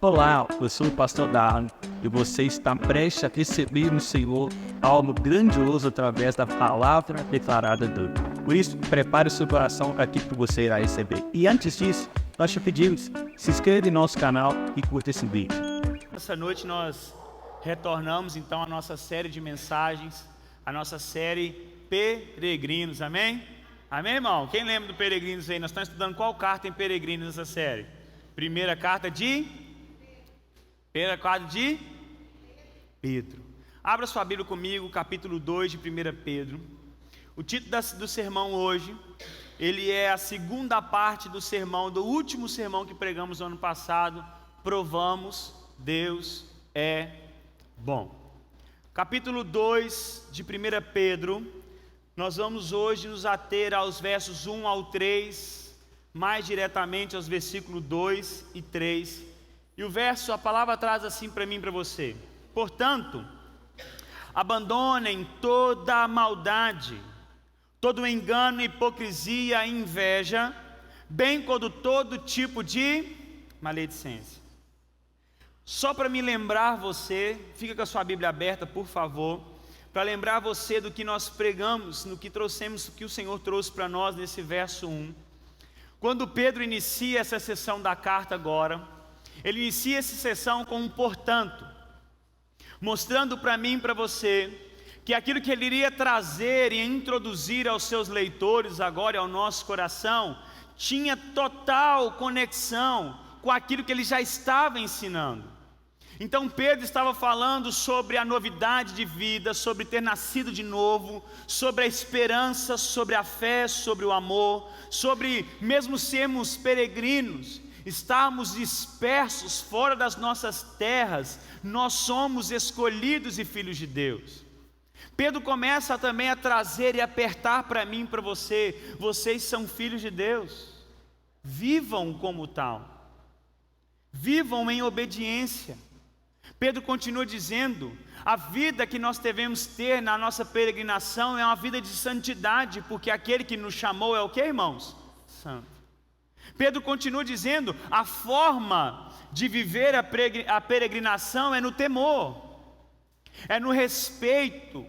Olá, eu sou o pastor Darlan e você está prestes a receber no Senhor algo grandioso através da palavra declarada dele. Por isso, prepare o seu coração para aquilo que você irá receber. E antes disso, nós te pedimos, se inscreva em nosso canal e curta esse vídeo. Essa noite nós retornamos então à nossa série de mensagens, a nossa série Peregrinos, amém? Amém, irmão? Quem lembra do Peregrinos aí? Nós estamos estudando qual carta em Peregrinos nessa série? Primeira carta de Pedro. Abra sua Bíblia comigo, capítulo 2 de 1 Pedro. O título do sermão hoje, ele é a segunda parte do sermão, do último sermão que pregamos no ano passado. Provamos, Deus é bom. Capítulo 2 de 1 Pedro, nós vamos hoje nos ater aos versos 1 ao 3, mais diretamente aos versículos 2 e 3. E a palavra traz assim para mim e para você: portanto, abandonem toda a maldade, todo engano, hipocrisia e inveja, bem como todo tipo de maledicência. Só para me lembrar você, fica com a sua Bíblia aberta, por favor, para lembrar você do que nós pregamos, no que trouxemos, o que o Senhor trouxe para nós nesse verso 1. Quando Pedro inicia essa sessão da carta agora, ele inicia essa sessão com um portanto, mostrando para mim e para você que aquilo que ele iria trazer e introduzir aos seus leitores agora e ao nosso coração tinha total conexão com aquilo que ele já estava ensinando. Então Pedro estava falando sobre a novidade de vida, sobre ter nascido de novo, sobre a esperança, sobre a fé, sobre o amor, sobre mesmo sermos peregrinos, estarmos dispersos fora das nossas terras, nós somos escolhidos e filhos de Deus. Pedro começa também a trazer e apertar para mim e para você: vocês são filhos de Deus, vivam como tal, vivam em obediência. Pedro continua dizendo: a vida que nós devemos ter na nossa peregrinação é uma vida de santidade, porque aquele que nos chamou é o que, irmãos? Santo. Pedro continua dizendo: a forma de viver a peregrinação é no temor, é no respeito,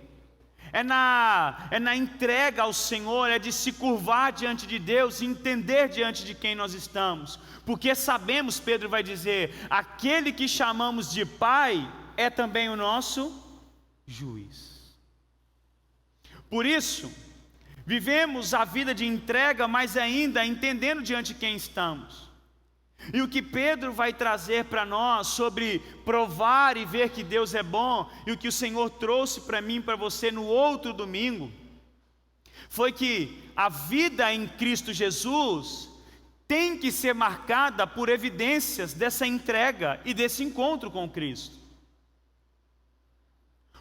é na entrega ao Senhor, é de se curvar diante de Deus e entender diante de quem nós estamos, porque sabemos, Pedro vai dizer, aquele que chamamos de Pai é também o nosso juiz. Por isso, vivemos a vida de entrega, mas ainda entendendo diante de quem estamos. E o que Pedro vai trazer para nós sobre provar e ver que Deus é bom, e o que o Senhor trouxe para mim e para você no outro domingo, foi que a vida em Cristo Jesus tem que ser marcada por evidências dessa entrega e desse encontro com Cristo.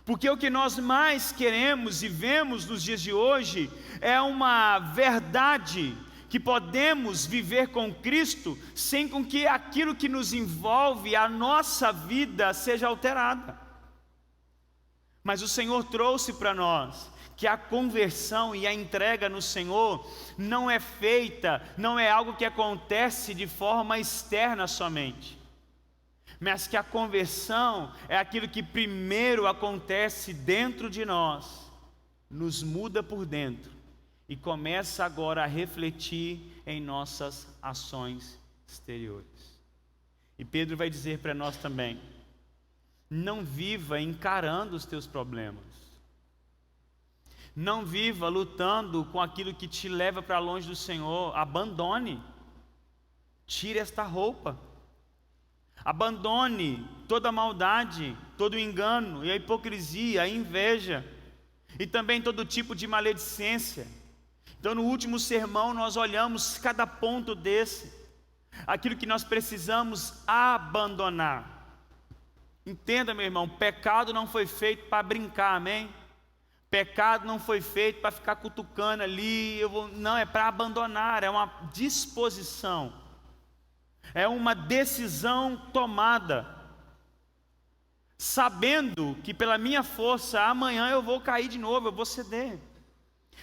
Porque o que nós mais queremos e vemos nos dias de hoje é uma verdade que podemos viver com Cristo sem com que aquilo que nos envolve, a nossa vida, seja alterada. Mas o Senhor trouxe para nós que a conversão e a entrega no Senhor não é feita, não é algo que acontece de forma externa somente, mas que a conversão é aquilo que primeiro acontece dentro de nós, nos muda por dentro e começa agora a refletir em nossas ações exteriores. E Pedro vai dizer para nós também: não viva encarando os teus problemas, não viva lutando com aquilo que te leva para longe do Senhor. Abandone, tire esta roupa. Abandone toda a maldade, todo o engano e a hipocrisia, a inveja e também todo tipo de maledicência. Então no último sermão nós olhamos cada ponto desse, aquilo que nós precisamos abandonar. Entenda, meu irmão, pecado não foi feito para brincar, amém? Pecado não foi feito para ficar cutucando ali, não, é para abandonar, é uma disposição, é uma decisão tomada, sabendo que pela minha força amanhã eu vou cair de novo, eu vou ceder.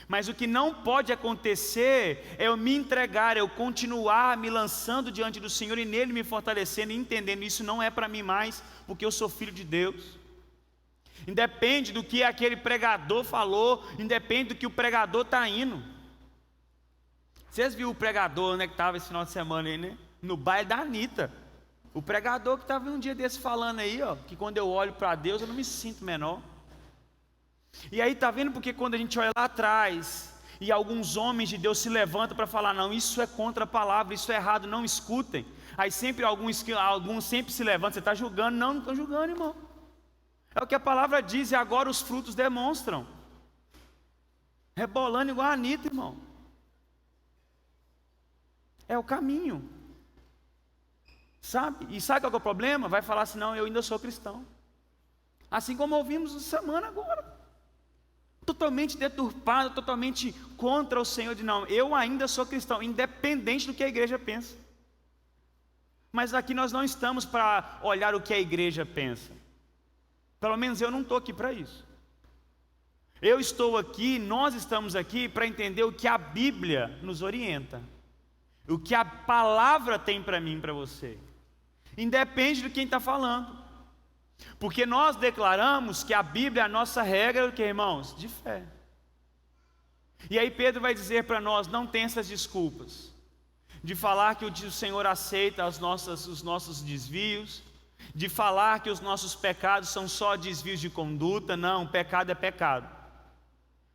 Mas o que não pode acontecer é eu me entregar, eu continuar me lançando diante do Senhor e nele me fortalecendo e entendendo isso não é para mim mais, porque eu sou filho de Deus. Independe do que aquele pregador falou, independe do que o pregador está indo. Vocês viram o pregador, né, que estava esse final de semana aí, né? No baile da Anitta. O pregador que estava um dia desse falando aí, ó, que quando eu olho para Deus eu não me sinto menor. E aí tá vendo porque quando a gente olha lá atrás e alguns homens de Deus se levantam para falar, não, isso é contra a palavra, isso é errado, não escutem. Aí sempre alguns sempre se levantam, você está julgando? Não estou julgando, irmão. É o que a palavra diz e agora os frutos demonstram. Rebolando igual a Anitta, irmão. É o caminho. Sabe? E sabe qual é o problema? Vai falar assim, não, eu ainda sou cristão. Assim como ouvimos essa semana agora. Totalmente deturpado, totalmente contra o Senhor, de não, eu ainda sou cristão, independente do que a igreja pensa. Mas aqui nós não estamos para olhar o que a igreja pensa. Pelo menos eu não estou aqui para isso. Eu estou aqui, nós estamos aqui para entender o que a Bíblia nos orienta. O que a palavra tem para mim e para você. Independe de quem está falando. Porque nós declaramos que a Bíblia é a nossa regra, o que, irmãos? De fé. E aí Pedro vai dizer para nós, não tem essas desculpas. De falar que o Senhor aceita os nossos desvios. De falar que os nossos pecados são só desvios de conduta. Não, pecado é pecado.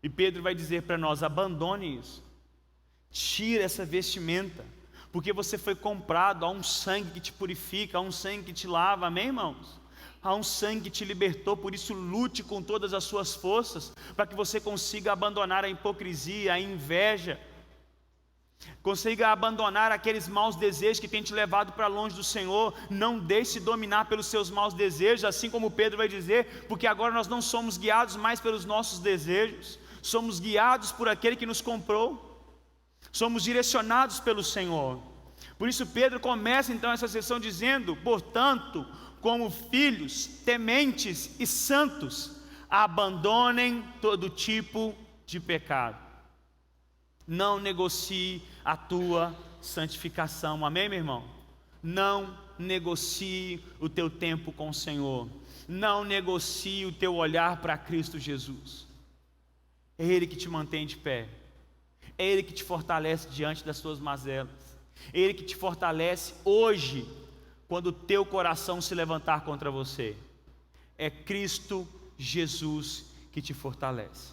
E Pedro vai dizer para nós, abandone isso. Tira essa vestimenta. Porque você foi comprado, há um sangue que te purifica, há um sangue que te lava, amém, irmãos? Há um sangue que te libertou, por isso lute com todas as suas forças, para que você consiga abandonar a hipocrisia, a inveja, consiga abandonar aqueles maus desejos que têm te levado para longe do Senhor. Não deixe se dominar pelos seus maus desejos, assim como Pedro vai dizer, porque agora nós não somos guiados mais pelos nossos desejos, somos guiados por aquele que nos comprou, somos direcionados pelo Senhor. Por isso Pedro começa então essa sessão dizendo, portanto, como filhos tementes e santos, abandonem todo tipo de pecado. Não negocie a tua santificação, amém, meu irmão? Não negocie o teu tempo com o Senhor. Não negocie o teu olhar para Cristo Jesus. É Ele que te mantém de pé. É Ele que te fortalece diante das tuas mazelas. É Ele que te fortalece hoje, quando o teu coração se levantar contra você. É Cristo Jesus que te fortalece.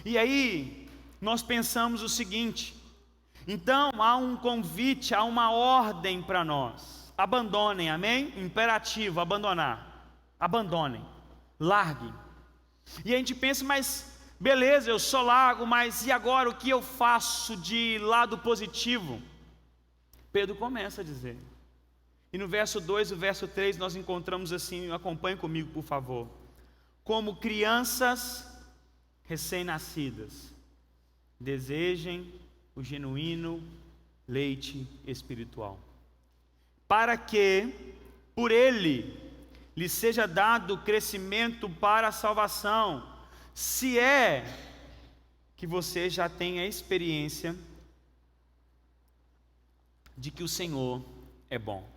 E aí, nós pensamos o seguinte, então há um convite, há uma ordem para nós. Abandonem, amém? Imperativo, abandonar. Abandonem, larguem. E a gente pensa, mas beleza, eu só largo, mas e agora o que eu faço de lado positivo? Pedro começa a dizer. E no verso 2 e verso 3 nós encontramos assim, acompanhe comigo por favor. Como crianças recém-nascidas, desejem o genuíno leite espiritual, para que por ele lhe seja dado crescimento para a salvação, se é que você já tem a experiência de que o Senhor é bom.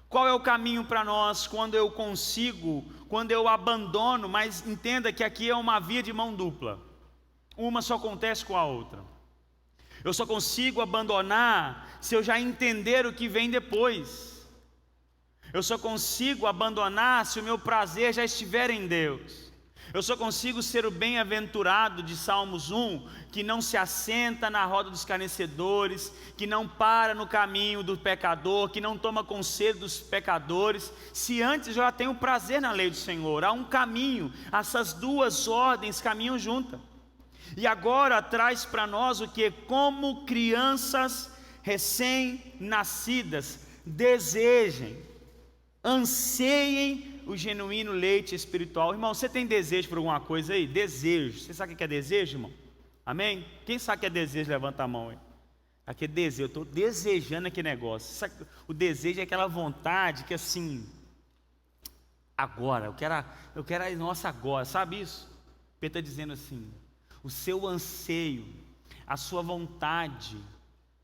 Qual é o caminho para nós quando eu consigo, quando eu abandono, mas entenda que aqui é uma via de mão dupla, uma só acontece com a outra. Eu só consigo abandonar se eu já entender o que vem depois. Eu só consigo abandonar se o meu prazer já estiver em Deus. Eu só consigo ser o bem-aventurado de Salmos 1, que não se assenta na roda dos escarnecedores, que não para no caminho do pecador, que não toma conselho dos pecadores, se antes eu já tenho prazer na lei do Senhor. Há um caminho, essas duas ordens caminham juntas. E agora traz para nós o que? Como crianças recém-nascidas, desejem, anseiem o genuíno leite espiritual. Irmão, você tem desejo por alguma coisa aí? Desejo. Você sabe o que é desejo, irmão? Amém? Quem sabe o que é desejo? Levanta a mão aí. Aqui é desejo, eu estou desejando aquele negócio. Sabe, o desejo é aquela vontade que assim, agora, eu quero, nossa, agora, sabe isso? Pedro está dizendo assim, o seu anseio, a sua vontade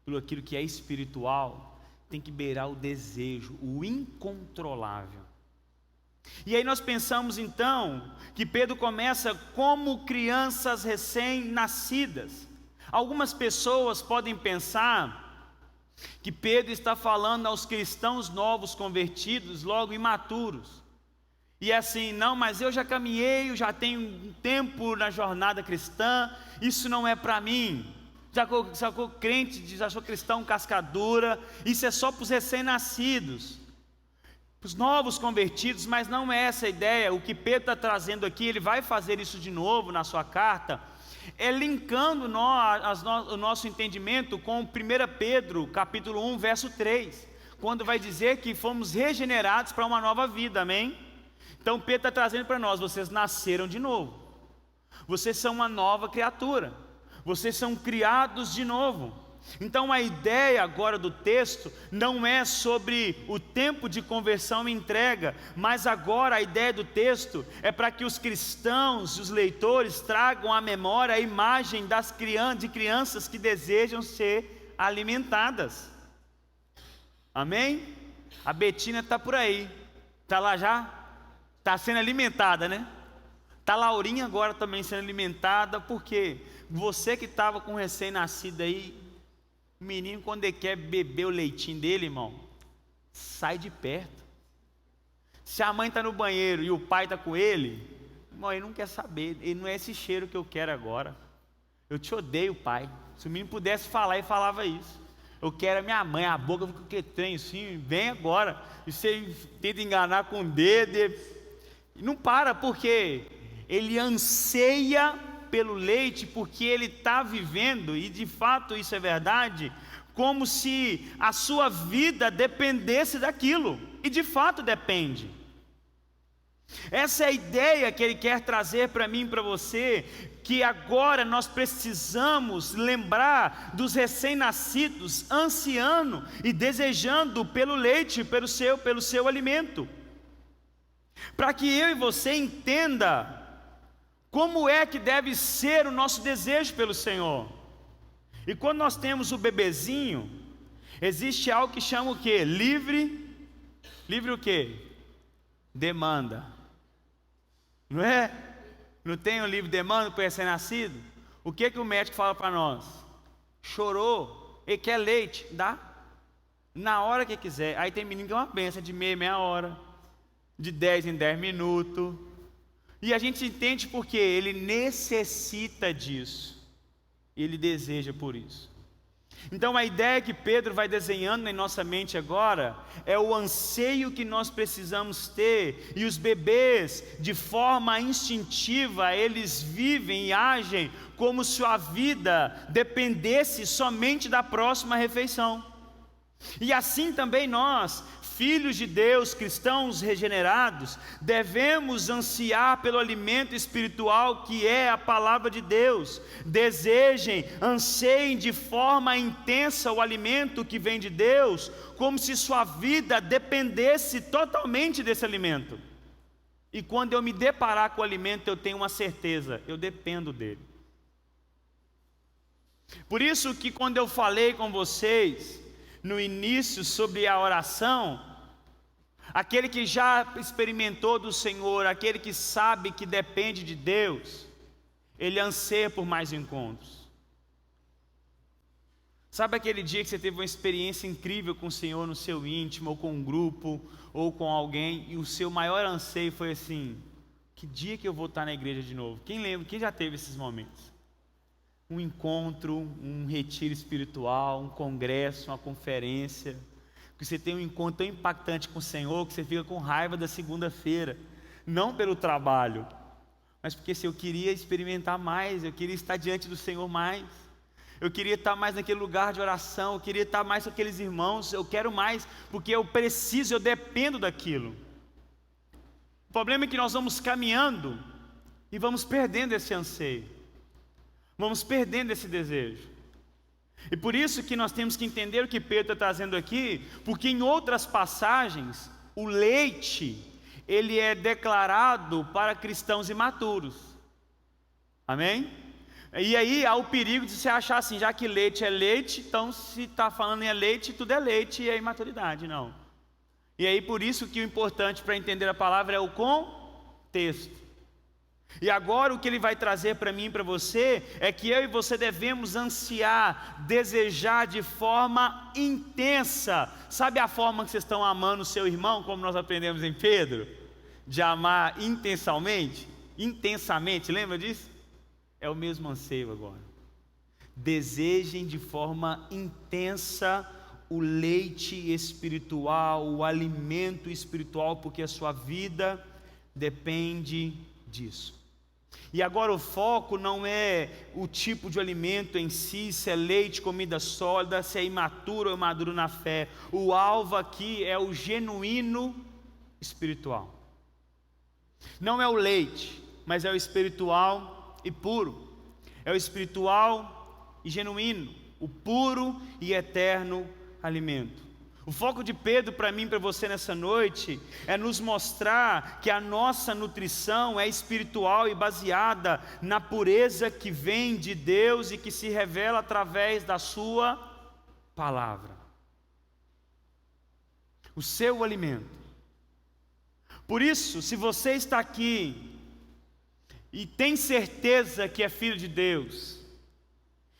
pelo aquilo que é espiritual, tem que beirar o desejo, o incontrolável. E aí nós pensamos então que Pedro começa como crianças recém-nascidas. Algumas pessoas podem pensar que Pedro está falando aos cristãos novos convertidos, logo imaturos. E é assim, não, mas eu já caminhei, eu já tenho um tempo na jornada cristã, isso não é para mim. Já sou crente, já sou cristão cascadura, isso é só para os recém-nascidos, para os novos convertidos, mas não é essa a ideia. O que Pedro está trazendo aqui, ele vai fazer isso de novo na sua carta, é linkando o nosso entendimento com 1 Pedro, capítulo 1, verso 3, quando vai dizer que fomos regenerados para uma nova vida, amém? Então Pedro está trazendo para nós, vocês nasceram de novo, vocês são uma nova criatura, vocês são criados de novo. Então a ideia agora do texto não é sobre o tempo de conversão e entrega, mas agora a ideia do texto é para que os cristãos, os leitores, tragam à memória a imagem de crianças que desejam ser alimentadas. Amém? A Betina está por aí, está lá já? Está sendo alimentada, né? Está a Laurinha agora também sendo alimentada, porque você que estava com recém-nascido aí, o menino quando ele quer beber o leitinho dele, irmão, sai de perto. Se a mãe está no banheiro e o pai está com ele, irmão, ele não quer saber, ele não é esse cheiro que eu quero agora. Eu te odeio, pai. Se o menino pudesse falar, ele falava isso. Eu quero a minha mãe, a boca fica que trem assim, vem agora. E você tenta enganar com o dedo, não para, porque ele anseia pelo leite, porque ele está vivendo, e de fato isso é verdade, como se a sua vida dependesse daquilo, e de fato depende. Essa é a ideia que ele quer trazer para mim e para você, que agora nós precisamos lembrar dos recém-nascidos, ansiando e desejando pelo leite, pelo seu alimento, para que eu e você entenda como é que deve ser o nosso desejo pelo Senhor. E quando nós temos o bebezinho, existe algo que chama o quê? Livre o quê? Demanda. Não é? Não tem um livre demanda para o recém-nascido? O que o médico fala para nós? Chorou, ele quer leite, dá? Na hora que quiser. Aí tem menino que é uma benção, de meia hora, de 10 em 10 minutos. E a gente entende porque ele necessita disso, ele deseja por isso. Então a ideia que Pedro vai desenhando em nossa mente agora é o anseio que nós precisamos ter, e os bebês, de forma instintiva, eles vivem e agem como se a vida dependesse somente da próxima refeição. E assim também nós, filhos de Deus, cristãos regenerados, devemos ansiar pelo alimento espiritual que é a palavra de Deus. Desejem, anseiem de forma intensa o alimento que vem de Deus, como se sua vida dependesse totalmente desse alimento. E quando eu me deparar com o alimento, eu tenho uma certeza, eu dependo dele. Por isso que quando eu falei com vocês no início sobre a oração, aquele que já experimentou do Senhor, aquele que sabe que depende de Deus, ele anseia por mais encontros. Sabe aquele dia que você teve uma experiência incrível com o Senhor no seu íntimo, ou com um grupo, ou com alguém, e o seu maior anseio foi assim: que dia que eu vou estar na igreja de novo? Quem lembra? Quem já teve esses momentos? Um encontro, um retiro espiritual, um congresso, uma conferência, que você tem um encontro tão impactante com o Senhor que você fica com raiva da segunda-feira, não pelo trabalho, mas porque eu queria experimentar mais, eu queria estar diante do Senhor mais, eu queria estar mais naquele lugar de oração, eu queria estar mais com aqueles irmãos, eu quero mais, porque eu preciso, eu dependo daquilo. O problema é que nós vamos caminhando e vamos perdendo esse anseio, vamos perdendo esse desejo. E por isso que nós temos que entender o que Pedro está trazendo aqui, porque em outras passagens, o leite, ele é declarado para cristãos imaturos. Amém? E aí há o perigo de você achar assim, já que leite é leite, então se está falando em leite, tudo é leite e é imaturidade, não. E aí por isso que o importante para entender a palavra é o contexto. E agora o que ele vai trazer para mim e para você é que eu e você devemos ansiar, desejar de forma intensa. Sabe a forma que vocês estão amando o seu irmão, como nós aprendemos em Pedro? De amar intensamente, lembra disso? É o mesmo anseio agora. Desejem de forma intensa o leite espiritual, o alimento espiritual, porque a sua vida depende disso. E agora o foco não é o tipo de alimento em si, se é leite, comida sólida, se é imaturo ou maduro na fé. O alvo aqui é o genuíno espiritual. Não é o leite, mas é o espiritual e puro. É o espiritual e genuíno, o puro e eterno alimento. O foco de Pedro para mim e para você nessa noite é nos mostrar que a nossa nutrição é espiritual e baseada na pureza que vem de Deus e que se revela através da sua palavra. O seu alimento. Por isso, se você está aqui e tem certeza que é filho de Deus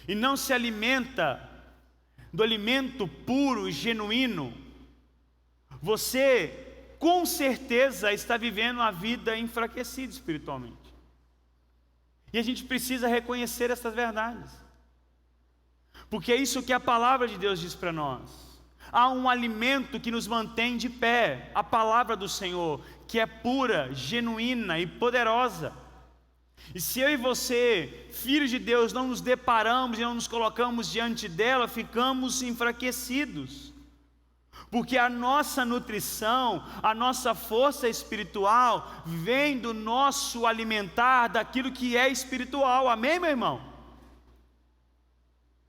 e não se alimenta do alimento puro e genuíno, você com certeza está vivendo uma vida enfraquecida espiritualmente. E a gente precisa reconhecer essas verdades, porque é isso que a palavra de Deus diz para nós. Há um alimento que nos mantém de pé, a palavra do Senhor, que é pura, genuína e poderosa. E se eu e você, filhos de Deus, não nos deparamos e não nos colocamos diante dela, ficamos enfraquecidos. Porque a nossa nutrição, a nossa força espiritual, vem do nosso alimentar daquilo que é espiritual. Amém, meu irmão?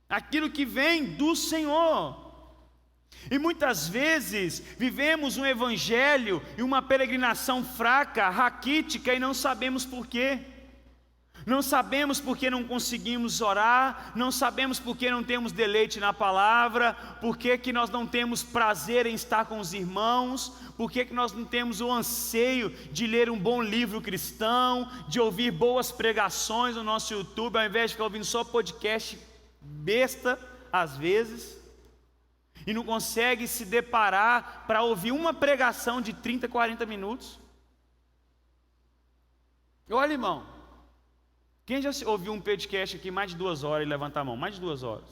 Aquilo que vem do Senhor. E muitas vezes vivemos um evangelho e uma peregrinação fraca, raquítica, e não sabemos por quê. Não sabemos porque não conseguimos orar, não sabemos porque não temos deleite na palavra, porque que nós não temos prazer em estar com os irmãos, porque que nós não temos o anseio de ler um bom livro cristão, de ouvir boas pregações no nosso YouTube, ao invés de ficar ouvindo só podcast besta, às vezes, e não consegue se deparar para ouvir uma pregação de 30, 40 minutos. Olha, irmão, quem já ouviu um podcast aqui mais de 2 horas e levanta a mão? Mais de 2 horas.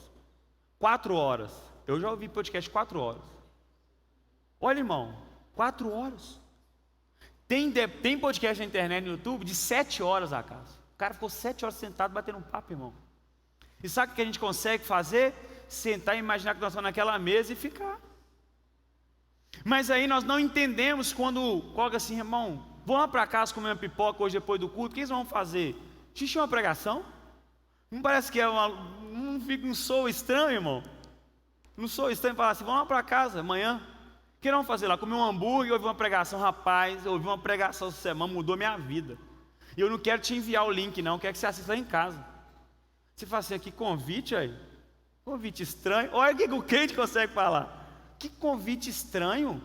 4 horas. Eu já ouvi podcast 4 horas. Olha, irmão, 4 horas. Tem podcast na internet, no YouTube, de 7 horas a casa. O cara ficou 7 horas sentado batendo um papo, irmão. E sabe o que a gente consegue fazer? Sentar e imaginar que nós estamos naquela mesa e ficar. Mas aí nós não entendemos quando coloca assim, irmão, vamos lá para casa comer uma pipoca hoje depois do culto, o que eles vão fazer? Xixi, uma pregação? Não parece que é não sou estranho, irmão? Não sou estranho falar assim, vamos lá para casa amanhã. O que nós vamos fazer lá? Comer um hambúrguer, ouvir uma pregação? Rapaz, eu ouvi uma pregação essa semana, mudou minha vida. E eu não quero te enviar o link não, quero que você assista lá em casa. Você fala assim, que convite aí? Convite estranho? Olha o que o crente consegue falar. Que convite estranho?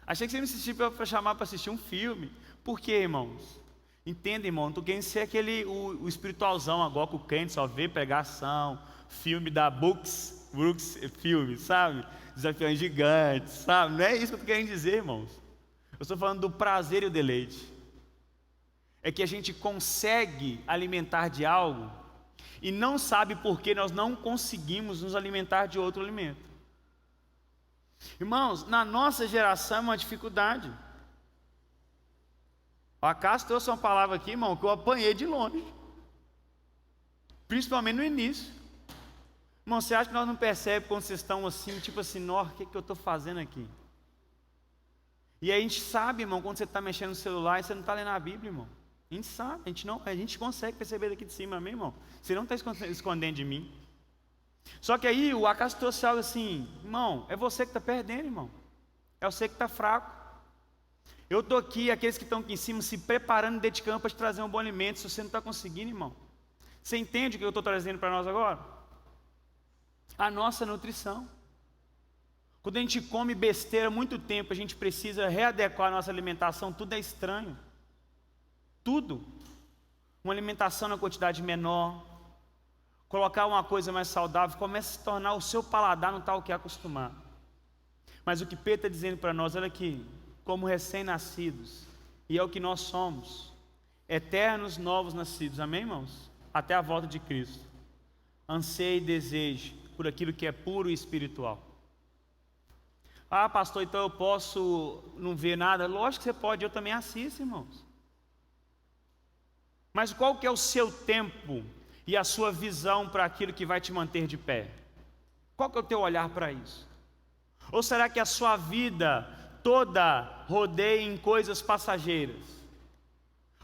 Achei que você me assistiu para chamar para assistir um filme. Por quê, irmãos? Entenda, irmão, não estou querendo ser o espiritualzão agora que o crente só vê pregação, filme da Brooks filme, sabe? Desafios gigantes, sabe? Não é isso que eu estou querendo dizer, irmãos. Eu estou falando do prazer e o deleite. É que a gente consegue alimentar de algo e não sabe por que nós não conseguimos nos alimentar de outro alimento. Irmãos, na nossa geração é uma dificuldade. O Acaso trouxe uma palavra aqui, irmão, que eu apanhei de longe. Principalmente no início. Irmão, você acha que nós não percebemos quando vocês estão assim, tipo assim, o que eu estou fazendo aqui? E aí a gente sabe, irmão, quando você está mexendo no celular e você não está lendo a Bíblia, irmão. A gente sabe, a gente consegue perceber daqui de cima, amém, irmão? Você não está escondendo de mim. Só que aí o Acaso trouxe algo assim, irmão, é você que está perdendo, irmão. É você que está fraco. Eu estou aqui, aqueles que estão aqui em cima, se preparando, dedicando para te trazer um bom alimento. Se você não está conseguindo, irmão, Você entende o que eu estou trazendo para nós agora? A nossa nutrição. Quando a gente come besteira muito tempo, a gente precisa readequar a nossa alimentação, tudo é estranho. Tudo. Uma alimentação na quantidade menor, colocar uma coisa mais saudável, começa a se tornar o seu paladar não está o que é acostumado. Mas o que Pedro está dizendo para nós, olha aqui, como recém-nascidos, e é o que nós somos, eternos novos nascidos, amém, irmãos? Até a volta de Cristo. Anseie e deseje por aquilo que é puro e espiritual. Ah, pastor, então eu posso não ver nada? Lógico que você pode, eu também assisto, irmãos. Mas qual que é o seu tempo e a sua visão para aquilo que vai te manter de pé? Qual que é o teu olhar para isso? Ou será que a sua vida toda rodeia em coisas passageiras?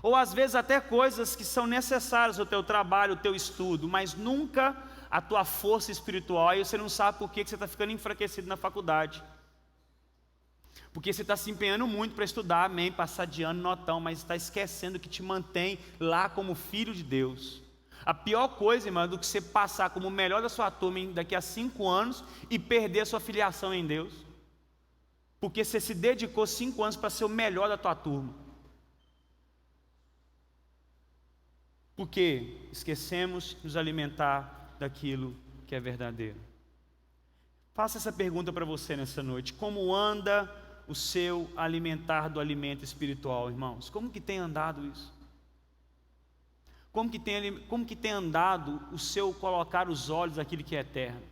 Ou às vezes até coisas que são necessárias ao teu trabalho, ao teu estudo, mas nunca a tua força espiritual, e você não sabe por que você está ficando enfraquecido na faculdade. Porque você está se empenhando muito para estudar, amém, passar de ano, notão, mas está esquecendo que te mantém lá como filho de Deus. A pior coisa, irmão, do que você passar como o melhor da sua turma daqui a 5 anos e perder a sua filiação em Deus. Porque você se dedicou 5 anos para ser o melhor da tua turma. Porque esquecemos de nos alimentar daquilo que é verdadeiro. Faça essa pergunta para você nessa noite. Como anda o seu alimentar do alimento espiritual, irmãos? Como que tem andado isso? Como que tem andado o seu colocar os olhos naquilo que é eterno?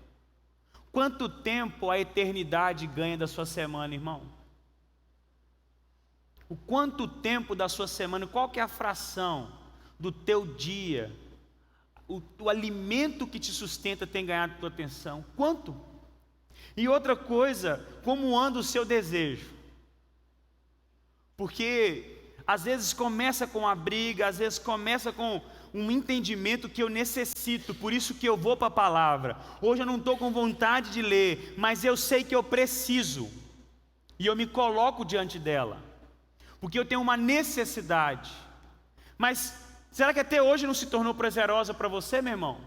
Quanto tempo a eternidade ganha da sua semana, irmão? O quanto tempo da sua semana, qual que é a fração do teu dia, o alimento que te sustenta tem ganhado a tua atenção? Quanto? E outra coisa, como anda o seu desejo? Porque às vezes começa com a briga, às vezes começa com um entendimento que eu necessito, por isso que eu vou para a palavra. Hoje eu não estou com vontade de ler, mas eu sei que eu preciso, e eu me coloco diante dela, porque eu tenho uma necessidade. Mas será que até hoje não se tornou prazerosa para você, meu irmão?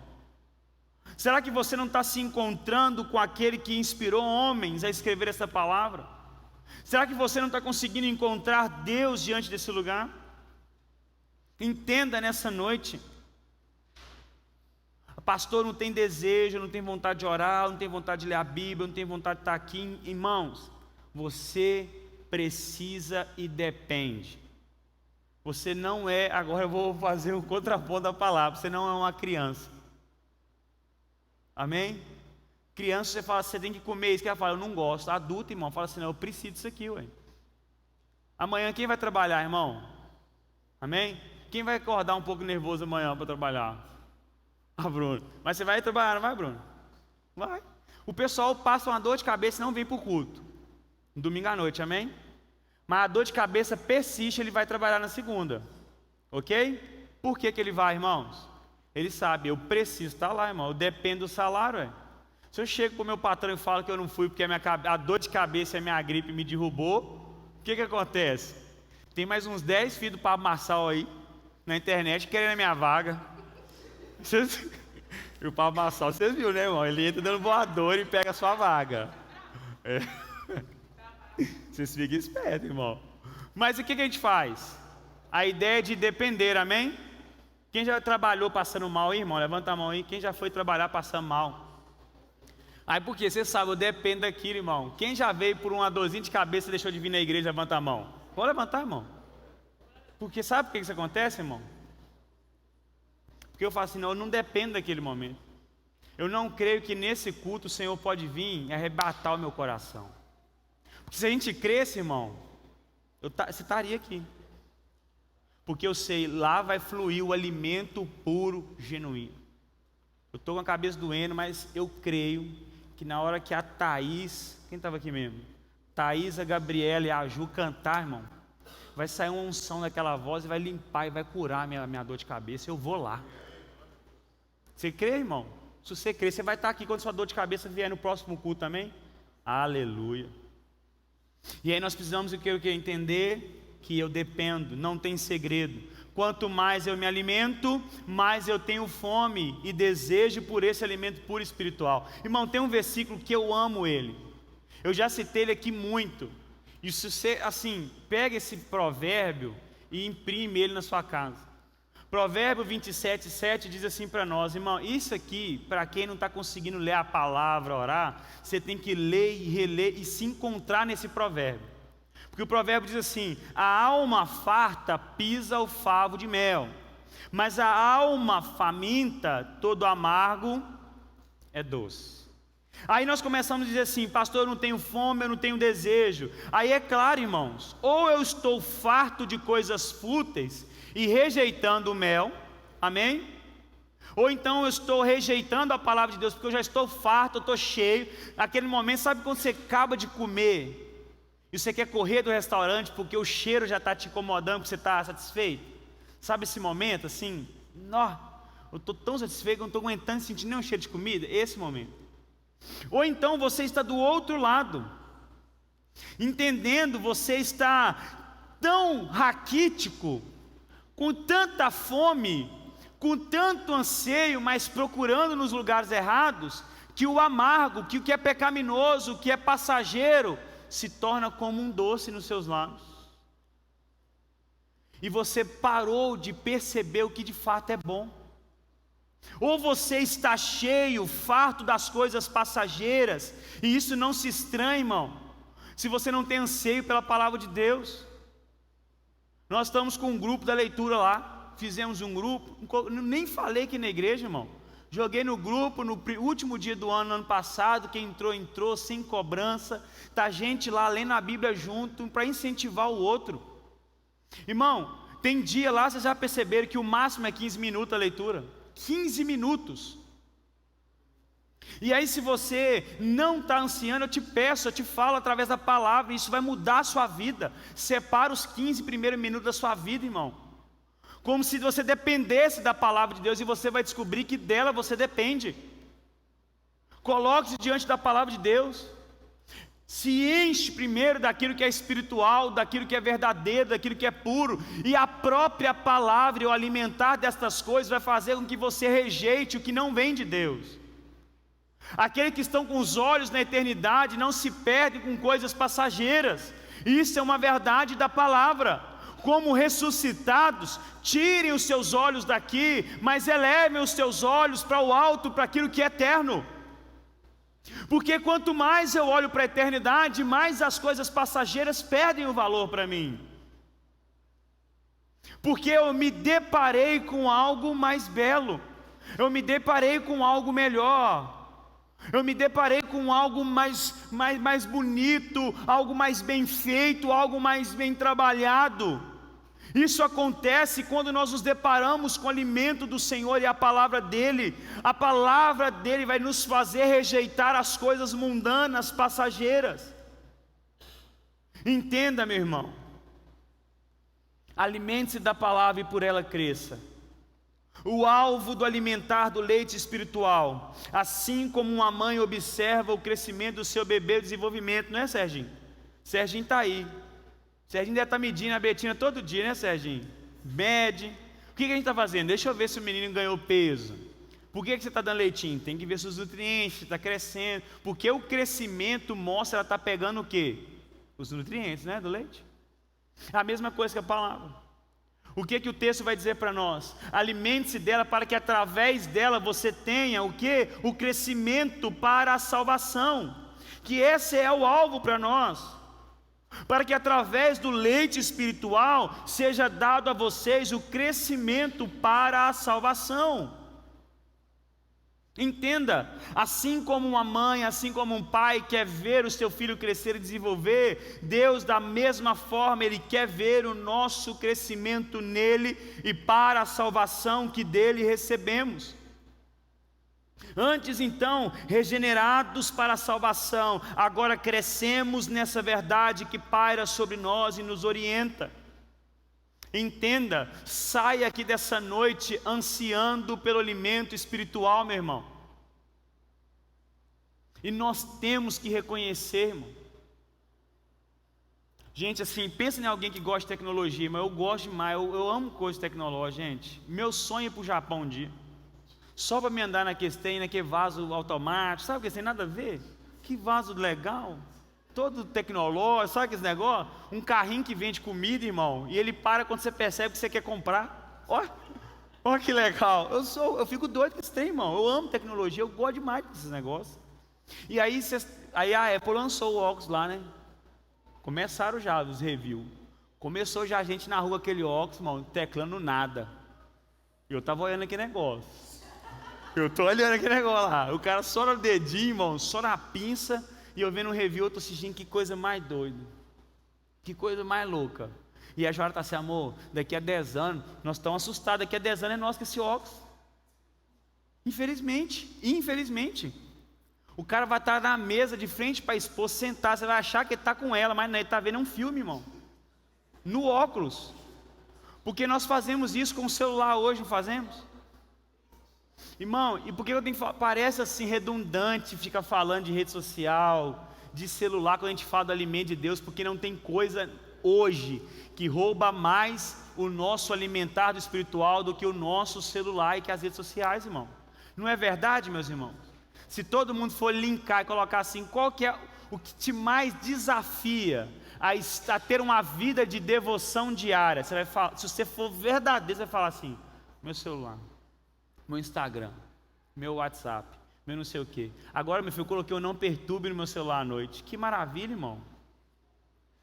Será que você não está se encontrando com aquele que inspirou homens a escrever essa palavra? Será que você não está conseguindo encontrar Deus diante desse lugar? Entenda nessa noite. Pastor, não tem desejo, não tem vontade de orar, não tem vontade de ler a Bíblia, não tem vontade de estar aqui. Irmãos, você precisa e depende. Você não é, agora eu vou fazer um contraponto da palavra, você não é uma criança. Amém? Criança, você fala, você tem que comer isso, que ela fala, eu não gosto. Adulto, irmão, fala assim, não, eu preciso disso aqui, ué. Amanhã quem vai trabalhar, irmão? Amém? Quem vai acordar um pouco nervoso amanhã para trabalhar? Ah, Bruno. Mas você vai trabalhar, não vai, Bruno? Vai. O pessoal passa uma dor de cabeça e não vem para o culto. Domingo à noite, amém? Mas a dor de cabeça persiste, ele vai trabalhar na segunda. Ok? Por que ele vai, irmãos? Ele sabe, eu preciso estar lá, irmão. Eu dependo do salário, ué. Se eu chego para o meu patrão e falo que eu não fui porque a dor de cabeça e a minha gripe me derrubou, o que acontece? Tem mais uns 10 filhos do Pablo Marçal aí, na internet, querendo a minha vaga. E o Pablo Marçal, vocês viram, né, irmão? Ele entra dando voador e pega a sua vaga. É. Vocês ficam espertos, irmão. Mas o que a gente faz? A ideia é de depender, amém? Quem já trabalhou passando mal aí, irmão? Levanta a mão aí. Quem já foi trabalhar passando mal? Aí por quê? Você sabe, eu dependo daquilo, irmão. Quem já veio por uma dorzinha de cabeça e deixou de vir na igreja, levanta a mão. Pode levantar, irmão. Porque sabe por que isso acontece, irmão? Porque eu falo assim, não, eu não dependo daquele momento. Eu não creio que nesse culto o Senhor pode vir e arrebatar o meu coração. Porque se a gente cresce, irmão, você estaria aqui. Porque eu sei, lá vai fluir o alimento puro, genuíno. Eu estou com a cabeça doendo, mas eu creio que na hora que a Thaís, quem estava aqui mesmo? Thaís, a Gabriela e a Ju cantar, irmão, vai sair uma unção daquela voz e vai limpar e vai curar a minha dor de cabeça. Eu vou lá. Você crê, irmão? Se você crê, você vai estar aqui quando sua dor de cabeça vier no próximo culto também? Aleluia. E aí nós precisamos entender que eu dependo, não tem segredo. Quanto mais eu me alimento, mais eu tenho fome e desejo por esse alimento puro espiritual. Irmão, tem um versículo que eu amo ele. Eu já citei ele aqui muito. E se você, assim, pega esse provérbio e imprime ele na sua casa. Provérbio 27:7 diz assim para nós, irmão, isso aqui, para quem não está conseguindo ler a palavra, orar, você tem que ler e reler e se encontrar nesse provérbio. Porque o provérbio diz assim: a alma farta pisa o favo de mel, mas a alma faminta, todo amargo é doce. Aí nós começamos a dizer assim: pastor, eu não tenho fome, eu não tenho desejo. Aí é claro, irmãos, ou eu estou farto de coisas fúteis e rejeitando o mel, amém? Ou então eu estou rejeitando a palavra de Deus, porque eu já estou farto, eu estou cheio. Naquele momento, sabe quando você acaba de comer e você quer correr do restaurante porque o cheiro já está te incomodando, porque você está satisfeito? Sabe esse momento assim? Eu estou tão satisfeito que eu não estou aguentando sentir nenhum cheiro de comida. Esse momento. Ou então você está do outro lado, entendendo, você está tão raquítico, com tanta fome, com tanto anseio, mas procurando nos lugares errados, que o amargo, que o que é pecaminoso, o que é passageiro, se torna como um doce nos seus lábios. E você parou de perceber o que de fato é bom. Ou você está cheio, farto das coisas passageiras, e isso não se estranha, irmão, se você não tem anseio pela palavra de Deus. Nós estamos com um grupo da leitura lá, fizemos um grupo, nem falei aqui na igreja, irmão. Joguei no grupo, no último dia do ano passado, quem entrou, sem cobrança. Tá gente lá lendo a Bíblia junto, para incentivar o outro. Irmão, tem dia lá, vocês já perceberam que o máximo é 15 minutos a leitura. 15 minutos. E aí, se você não está ansiando, eu te peço, eu te falo através da palavra, isso vai mudar a sua vida. Separa os 15 primeiros minutos da sua vida, irmão, como se você dependesse da palavra de Deus, e você vai descobrir que dela você depende. Coloque-se diante da palavra de Deus, se enche primeiro daquilo que é espiritual, daquilo que é verdadeiro, daquilo que é puro, e a própria palavra e o alimentar destas coisas vai fazer com que você rejeite o que não vem de Deus. Aqueles que estão com os olhos na eternidade não se perdem com coisas passageiras. Isso é uma verdade da palavra. Como ressuscitados, tirem os seus olhos daqui, mas elevem os seus olhos para o alto, para aquilo que é eterno. Porque quanto mais eu olho para a eternidade, mais as coisas passageiras perdem o valor para mim. Porque eu me deparei com algo mais belo, eu me deparei com algo melhor, eu me deparei com algo mais bonito, algo mais bem feito, algo mais bem trabalhado. Isso acontece quando nós nos deparamos com o alimento do Senhor e a palavra dEle. A palavra dEle vai nos fazer rejeitar as coisas mundanas, passageiras. Entenda, meu irmão, alimente-se da palavra e por ela cresça. O alvo do alimentar do leite espiritual, assim como uma mãe observa o crescimento do seu bebê, o desenvolvimento, não é, Serginho? Serginho está aí. Serginho deve estar medindo a Betina todo dia, né, Serginho? Mede. O que a gente está fazendo? Deixa eu ver se o menino ganhou peso. Por que você está dando leitinho? Tem que ver se os nutrientes está crescendo. Porque o crescimento mostra, ela está pegando o quê? Os nutrientes, né, do leite. A mesma coisa que a palavra. O que o texto vai dizer para nós? Alimente-se dela para que através dela você tenha o quê? O crescimento para a salvação. Que esse é o alvo para nós. Para que através do leite espiritual seja dado a vocês o crescimento para a salvação. Entenda, assim como uma mãe, assim como um pai quer ver o seu filho crescer e desenvolver, Deus da mesma forma, Ele quer ver o nosso crescimento nele e para a salvação que dele recebemos. Antes então, regenerados para a salvação, agora crescemos nessa verdade que paira sobre nós e nos orienta. Entenda, saia aqui dessa noite ansiando pelo alimento espiritual, meu irmão. E nós temos que reconhecer, irmão, Gente, assim, pensa em alguém que gosta de tecnologia, mas eu gosto demais, eu amo coisa tecnológica, gente. Meu sonho é ir pro Japão um dia. Só para me andar naquele vaso automático, sabe o que tem nada a ver? Que vaso legal, todo tecnológico, sabe esse negócio? Um carrinho que vende comida, irmão, e ele para quando você percebe que você quer comprar. Olha que legal, eu fico doido com esse trem, irmão. Eu amo tecnologia, eu gosto demais desses negócios. E aí a Apple lançou o óculos lá, né? Começaram já os reviews. Começou já a gente na rua aquele óculos, irmão, teclando nada. Eu tava olhando aquele negócio. Eu tô olhando aquele negócio lá. O cara só no dedinho, irmão, só na pinça. E eu vendo um review, eu tô assistindo, que coisa mais doida. Que coisa mais louca. E a Joara tá assim, amor, daqui a 10 anos, nós estamos assustados. Daqui a 10 anos é nós com esse óculos. Infelizmente. O cara vai estar na mesa de frente para a esposa, sentar, você vai achar que ele está com ela, mas não, ele está vendo um filme, irmão. No óculos. Porque nós fazemos isso com o celular hoje, não fazemos? Irmão, e por que eu tenho que falar? Parece assim redundante ficar falando de rede social, de celular, quando a gente fala do alimento de Deus, porque não tem coisa hoje que rouba mais o nosso alimentar do espiritual do que o nosso celular e que as redes sociais, irmão. Não é verdade, meus irmãos? Se todo mundo for linkar e colocar assim, qual que é o que te mais desafia a ter uma vida de devoção diária? Você vai falar, se você for verdadeiro, você vai falar assim: meu celular, meu Instagram, meu WhatsApp, meu não sei o que. Agora, meu filho, eu coloquei o não perturbe no meu celular à noite. Que maravilha, irmão.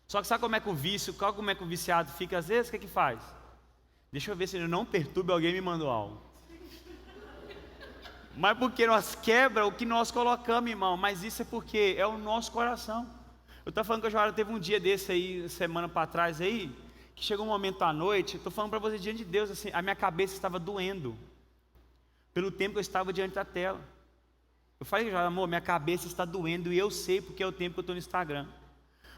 Só que sabe como é que o viciado fica às vezes? O que é que faz? Deixa eu ver se ele não perturbe, alguém me mandou algo. Mas porque nós quebra o que nós colocamos, irmão. Mas isso é porque é o nosso coração. Eu estava falando que a Joara teve um dia desse aí, semana para trás aí, que chegou um momento à noite, estou falando para você diante de Deus, assim, a minha cabeça estava doendo, pelo tempo que eu estava diante da tela. Eu falei, Joara, amor, minha cabeça está doendo, e eu sei porque é o tempo que eu estou no Instagram.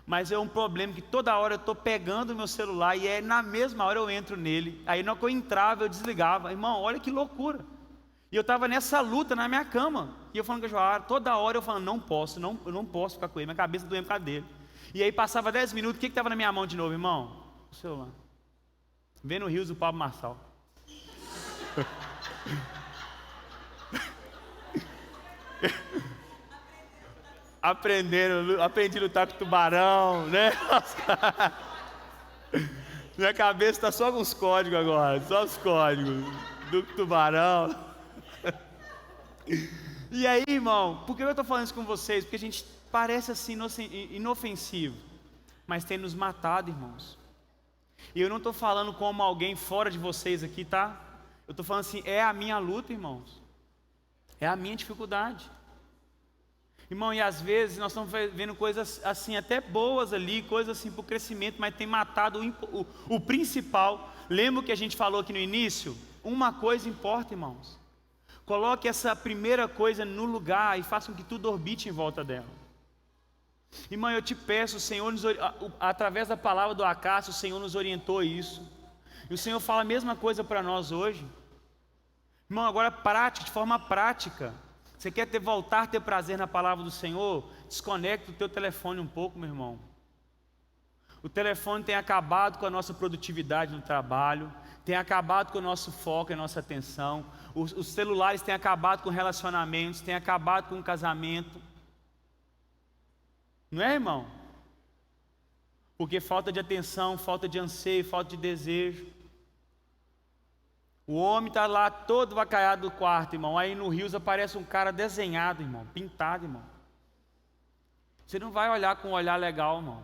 Mas é um problema que toda hora eu estou pegando o meu celular, e na mesma hora eu entro nele. Aí na hora que eu entrava, eu desligava. Irmão, olha que loucura. E eu estava nessa luta na minha cama. E eu falando com a Joara, toda hora eu falando, eu não posso ficar com ele, minha cabeça doendo por causa dele. E aí passava 10 minutos, o que estava na minha mão de novo, irmão? O celular. Vendo o Rios do Pablo Marçal. Aprendi a lutar com tubarão, né? Minha cabeça está só com os códigos agora, só os códigos do tubarão. E aí, irmão, por que eu estou falando isso com vocês? Porque a gente parece assim inofensivo, mas tem nos matado, irmãos. E eu não estou falando como alguém fora de vocês aqui, tá? Eu estou falando assim, é a minha luta, irmãos. É a minha dificuldade. Irmão, e às vezes nós estamos vendo coisas assim, até boas ali, coisas assim para o crescimento, mas tem matado o principal. Lembra o que a gente falou aqui no início? Uma coisa importa, irmãos. Coloque essa primeira coisa no lugar e faça com que tudo orbite em volta dela. Irmão, eu te peço, o Senhor, através da palavra do Acácio, o Senhor nos orientou isso. E o Senhor fala a mesma coisa para nós hoje. Irmão, agora de forma prática. Você quer voltar a ter prazer na palavra do Senhor? Desconecta o teu telefone um pouco, meu irmão. O telefone tem acabado com a nossa produtividade no trabalho, tem acabado com o nosso foco e a nossa atenção. Os celulares têm acabado com relacionamentos, têm acabado com o casamento. Não é, irmão? Porque falta de atenção, falta de anseio, falta de desejo. O homem está lá todo vacaiado do quarto, irmão. Aí no Rios aparece um cara desenhado, irmão, pintado, irmão. Você não vai olhar com um olhar legal, irmão.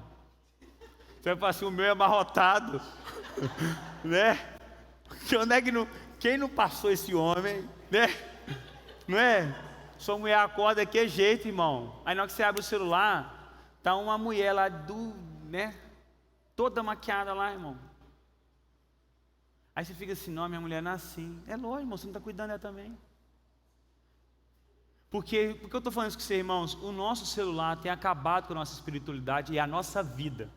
Você vai falar assim, o meu é amarrotado. Né? Onde é que não... Quem não passou esse homem, né? Não é? Sua mulher acorda que jeito, irmão. Aí na hora que você abre o celular, tá uma mulher lá né? Toda maquiada lá, irmão. Aí você fica assim, não, minha mulher não é assim. É lógico, irmão, você não está cuidando dela também. Por que eu estou falando isso com vocês, irmãos? O nosso celular tem acabado com a nossa espiritualidade e a nossa vida.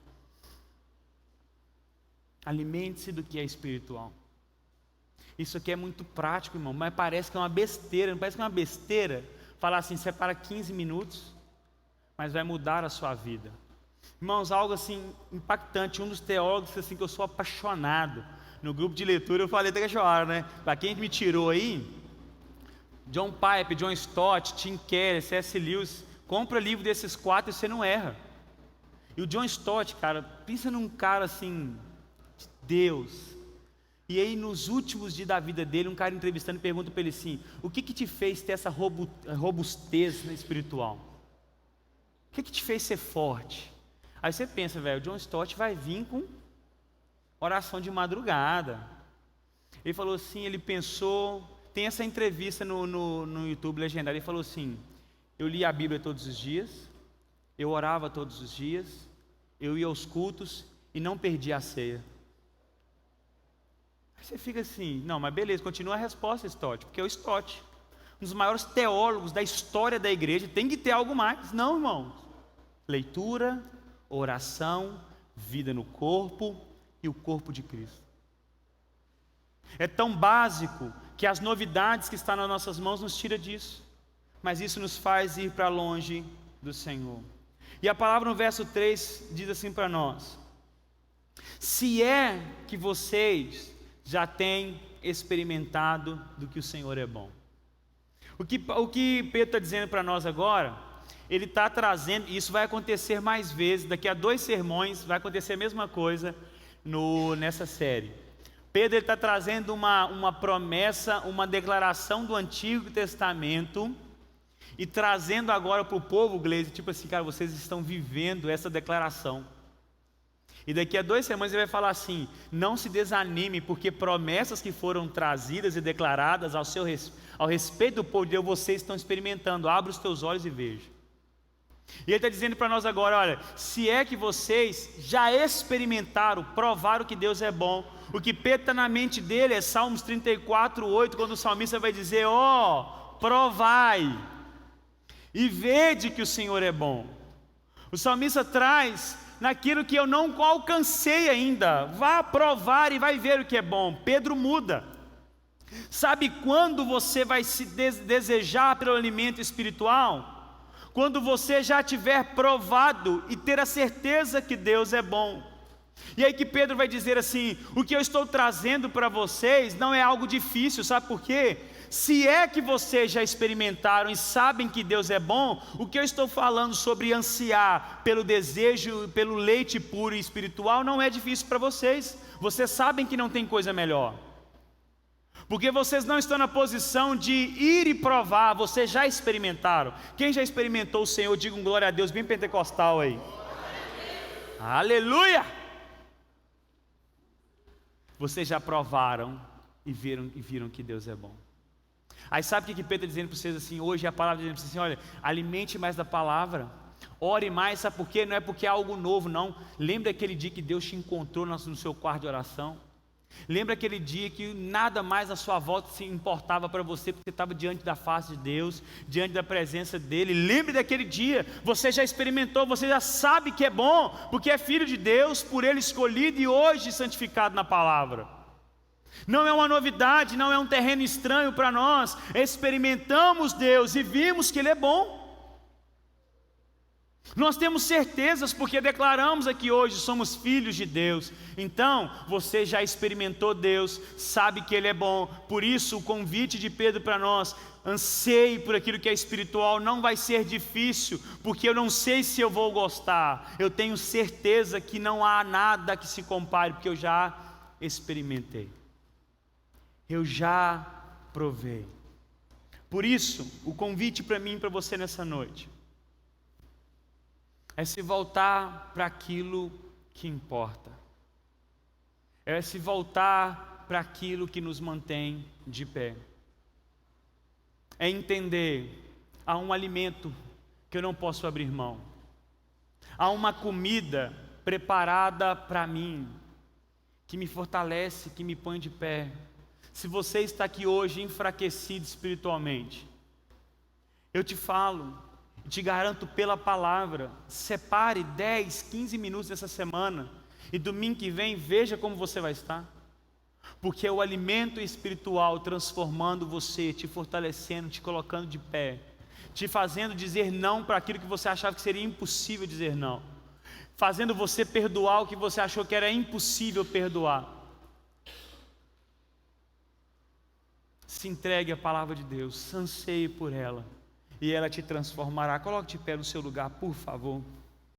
Alimente-se do que é espiritual. Isso aqui é muito prático, irmão, mas parece que é uma besteira. Não parece que é uma besteira falar assim, separa 15 minutos, mas vai mudar a sua vida. Irmãos, algo assim impactante. Um dos teólogos assim, que eu sou apaixonado, no grupo de leitura eu falei até que choraram, né? Para quem me tirou aí, John Piper, John Stott, Tim Keller, C.S. Lewis, compra livro desses 4 e você não erra. E o John Stott, cara, pensa num cara assim, de Deus. E aí nos últimos dias da vida dele, um cara entrevistando pergunta para ele assim: o que te fez ter essa robustez espiritual? O que te fez ser forte? Aí você pensa, velho, o John Stott vai vir com oração de madrugada. Ele falou assim, ele pensou, tem essa entrevista no YouTube legendário, ele falou assim: eu li a Bíblia todos os dias, eu orava todos os dias, eu ia aos cultos e não perdi a ceia. Aí você fica assim, não, mas beleza, continua a resposta, Stott, porque é o Stott, um dos maiores teólogos da história da igreja, tem que ter algo mais. Não, irmãos, leitura, oração, vida no corpo e o corpo de Cristo. É tão básico que as novidades que estão nas nossas mãos nos tira disso, mas isso nos faz ir para longe do Senhor. E a palavra no verso 3 diz assim para nós: se é que vocês já têm experimentado do que o Senhor é bom. O que Pedro está dizendo para nós agora, ele está trazendo, e isso vai acontecer mais vezes, daqui a 2 sermões vai acontecer a mesma coisa nessa série. Pedro está trazendo uma promessa, uma declaração do Antigo Testamento, e trazendo agora para o povo, Gleise, tipo assim, cara, vocês estão vivendo essa declaração. E daqui a 2 semanas ele vai falar assim: não se desanime, porque promessas que foram trazidas e declaradas ao respeito do povo de Deus, vocês estão experimentando. Abra os teus olhos e veja. E ele está dizendo para nós agora: olha, se é que vocês já experimentaram, provaram que Deus é bom. O que Pedro está na mente dele é Salmos 34:8, quando o salmista vai dizer: provai e vede que o Senhor é bom. O salmista traz naquilo que eu não alcancei ainda, vá provar e vai ver o que é bom. Pedro muda. Sabe quando você vai se desejar pelo alimento espiritual? Quando você já tiver provado e ter a certeza que Deus é bom. E aí que Pedro vai dizer assim: o que eu estou trazendo para vocês não é algo difícil, sabe por quê? Se é que vocês já experimentaram e sabem que Deus é bom, o que eu estou falando sobre ansiar pelo desejo, pelo leite puro e espiritual, não é difícil para vocês. Vocês sabem que não tem coisa melhor, porque vocês não estão na posição de ir e provar, vocês já experimentaram. Quem já experimentou o Senhor, diga um glória a Deus bem pentecostal aí. Aleluia! Vocês já provaram e viram que Deus é bom. Aí sabe o que Pedro está dizendo para vocês assim? Hoje a palavra dizendo para vocês assim: olha, alimente mais da palavra, ore mais. Sabe por quê? Não é porque é algo novo, não. Lembra aquele dia que Deus te encontrou no seu quarto de oração? Lembra aquele dia que nada mais à sua volta se importava para você, porque você estava diante da face de Deus, diante da presença dEle? Lembre daquele dia. Você já experimentou, você já sabe que é bom, porque é filho de Deus, por Ele escolhido e hoje santificado na palavra. Não é uma novidade, não é um terreno estranho para nós. Experimentamos Deus e vimos que Ele é bom. Nós temos certezas porque declaramos aqui hoje: somos filhos de Deus. Então, você já experimentou Deus, sabe que Ele é bom. Por isso o convite de Pedro para nós: anseie por aquilo que é espiritual. Não vai ser difícil, porque eu não sei se eu vou gostar. Eu tenho certeza que não há nada que se compare, porque eu já experimentei. Eu já provei. Por isso, o convite para mim e para você nessa noite é se voltar para aquilo que importa. É se voltar para aquilo que nos mantém de pé. É entender: há um alimento que eu não posso abrir mão. Há uma comida preparada para mim, que me fortalece, que me põe de pé. Se você está aqui hoje enfraquecido espiritualmente, eu te falo, te garanto pela palavra, separe 10, 15 minutos dessa semana, e domingo que vem veja como você vai estar. Porque é o alimento espiritual transformando você, te fortalecendo, te colocando de pé, te fazendo dizer não para aquilo que você achava que seria impossível dizer não, fazendo você perdoar o que você achou que era impossível perdoar. Se entregue à palavra de Deus, anseie por ela, e ela te transformará. Coloque de pé no seu lugar, por favor.